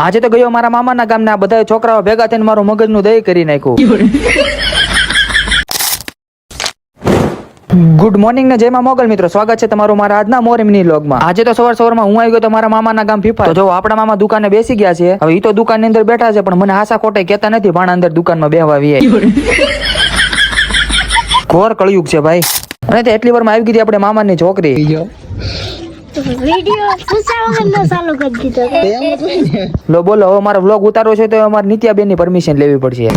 આજે તો ગયો મારા મામાના ગામના બધા છોકરાઓ ભેગા થઈને મારું મગજનું દહીં કરી નાખ્યું. ગુડ મોર્નિંગ ને જય માં મોગલ મિત્રો, સ્વાગત છે તમારું મારા આજના મોર્નિંગ વ્લોગમાં. આજે તો સવારમાં હું આવી ગયો તો મારા મામાના ગામ ફીફા. તો જો આપણા મામા દુકાને બેસી ગયા છે. હવે ઈ તો દુકાનની અંદર બેઠા છે, પણ મને આશા ખોટે કહેતા નથી ભાણા અંદર દુકાનમાં બેહવા વીએ. ઘોર કળયુગ છે ભાઈ. અને તે એટલી વારમાં આવી ગઈ આપણે મામાની છોકરી. વિડિયો પૂછાવવાનો ચાલુ કરી દીધો. લો બોલો, હવે મારો વ્લોગ ઉતારવો છે તો અમારે નિત્યાબેન ની પરમિશન લેવી પડશે.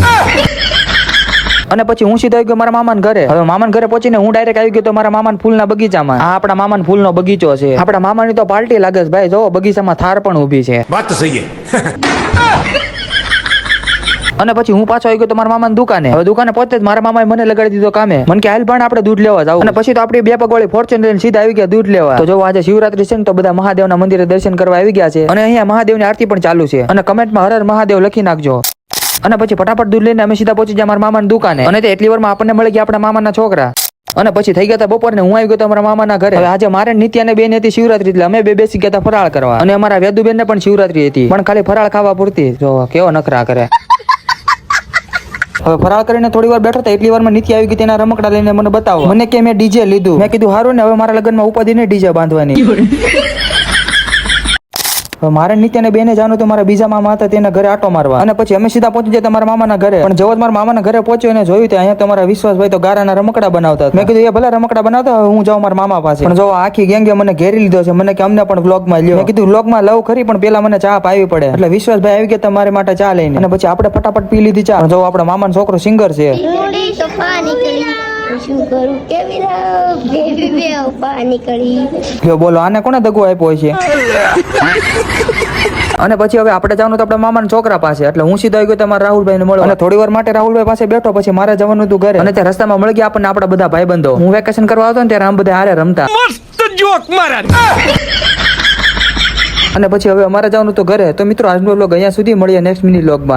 અને પછી હું સીધો આવી ગયો મારા મામાના ઘરે. હવે મામાના ઘરે પહોંચીને હું ડાયરેક્ટ આવી ગયો તો મારા મામાના ફૂલના બગીચામાં. આ આપણા મામાના ફૂલનો બગીચો છે. આપણા મામાની તો પાર્ટી લાગે છે ભાઈ. જો બગીચામાં થાર પણ ઊભી છે. વાત તો સહી છે. અને પછી હું પાછો આવી ગયો તો મારા મામાની દુકાને. હવે દુકાને પહોંચતે જ મારા મામાએ મને લગાડી દીધો કામે. મને કે હાલ પણ આપણે દૂધ લેવા જાવ. અને પછી તો આપણી બે પગવાળી ફોર્ચ્યુન લઈને સીધા આવી ગયા દૂધ લેવા. તો જો આજે શિવરાત્રી છે ને, તો બધા મહાદેવના મંદિરે દર્શન કરવા આવી ગયા છે. અને અહીંયા મહાદેવની આરતી પણ ચાલુ છે. અને કમેન્ટમાં હર હર મહાદેવ લખી નાખજો. અને પછી ફટાફટ દૂધ લઈને અમે સીધા પહોંચી ગયા મારા મામાની દુકાને. અને તે એટલી વારમાં આપણને મળી ગયા આપણા મામાના છોકરા. અને પછી થઈ ગયા હતા બપોરને હું આવી ગયો તો મારા મામાના ઘરે. હવે આજે મારે નિત્યાને બેન હતી શિવરાત્રી, એટલે અમે બે બેસી ગયા હતા ફરાળ કરવા. અને અમારા વેદુબેન ને પણ શિવરાત્રી હતી, પણ ખાલી ફરાળ ખાવા પૂરતી. જો કેવો નખરા કરે. હવે ફરાળ કરીને થોડી વાર બેઠો હતા, એટલી વારમાં નિત્યા આવી ગઈ તેના રમકડા લઈને મને બતાવો. મને કે મેં ડીજે લીધું. મેં કીધું હારું ને, હવે મારા લગ્નમાં ઉપાધિ ને ડીજે બાંધવાની. મારે નિત્યાને બેને જાણું તો મારા બીજા મામા હતા તેના ઘરે આટો મારવા. અને પછી અમે સીધા પહોંચી જતા મારા મામાના ઘરે. પણ જવો મારા મામાના ઘરે પહોંચ્યો અને જોયું ત્યાં અહીંયા તમારા વિશ્વાસભાઈ તો ગારાના રમકડા બનાવતા. મેં કીધું એ ભલે રમકડા બનાવતા, હું જાઉં મારા મામા પાસે. પણ જો આખી ગેંગે મને ઘેરી લીધો છે. મને કે અમને પણ વ્લોગમાં લ્યો. મેં કીધું વ્લોગમાં લવ ખરી, પણ પેલા મને ચા પાવી પડે. એટલે વિશ્વાસભાઈ આવી ગયા તમારે માટે ચા લઈને. અને પછી આપણે ફટાફટ પી લીધી ચા. જો આપણા મામાનો છોકરો સિંગર છે. શું કરું કેવી બેબી બે ઉપા નીકળી. લ્યો બોલો, આને કોને દગો આપ્યો છે? અને પછી હવે આપણે જવાનું તો આપણા મામાના છોકરા પાસે. એટલે હું સીધો આવી ગયો તમારા રાહુલભાઈ ને મળો. અને થોડી વાર માટે રાહુલભાઈ પાસે બેઠો. પછી મારે જવાનું હતું ઘરે. અને ત્યાં રસ્તામાં મળી ગયા આપણને આપણા બધા ભાઈબંધો. હું વેકેશન કરવા આવતો ને ત્યારે આમ બધા હારે રમતા. મસ્ત જોક મારા. અને પછી હવે અમારે જવાનું તો ઘરે. તો મિત્રો આજનો વ્લોગ અહીંયા સુધી, મળીએ નેક્સ્ટ મિની વ્લોગમાં.